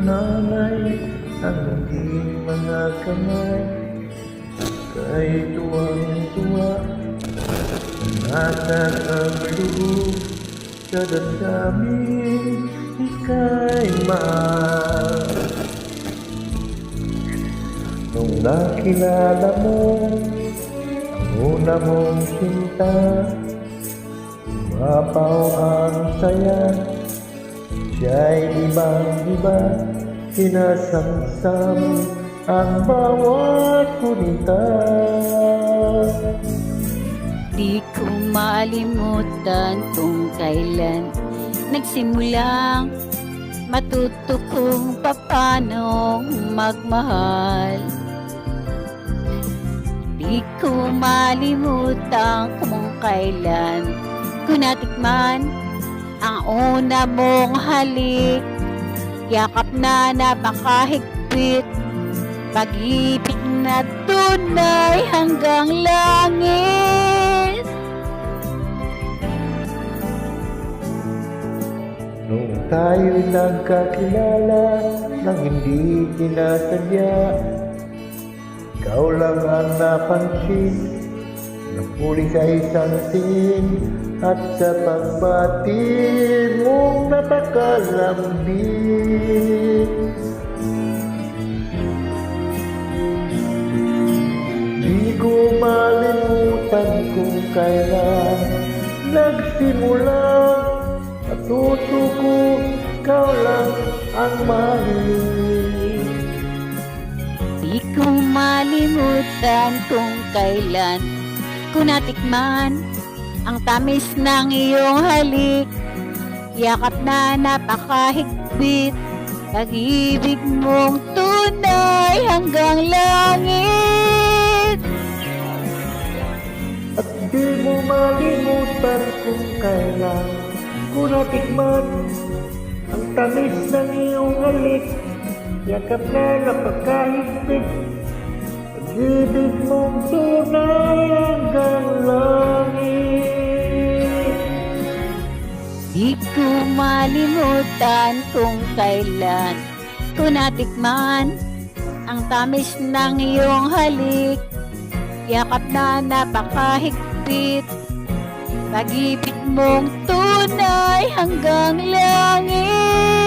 nanay ang aking mga kamay. Kay tuwang-tuwa nasan ang loob sa damdamin ika'y mahal. Nung nakilala mo ang una mong sinta, mapaw ang saya, siya'y ibang-iba, sinasamsam ang bawat kunita. Di ko malimutan kung kailan nagsimulang matuto kung paano magmahal. Di ko malimutan kung kailan ko natikman ang una mong halik, yakap na napakahigpit, pag-ibig na tunay hanggang langit. Nung tayo'y nagkakilala nang hindi sinasadya, ikaw lang ang napansin, napuli sa isang tingin, at sa pagbati mong napakalambing. Di ko malimutan kung kailan nagsimula, matuto ko ikaw lang ang mahal. Di ko malimutan kung kailan ko natikman ang tamis ng iyong halik, yakap na napakahigpit, pag-ibig mong tunay hanggang langit. At di mo malimutan kung kailan ko natikman ang tamis ng iyong halik, yakap na napakahigpit, pag-ibig mong tunay hanggang langit. Di ko malimutan kung kailan ko natikman ang tamis ng iyong halik, yakap na napakahigpit, pag-ibig mong tunay hanggang langit.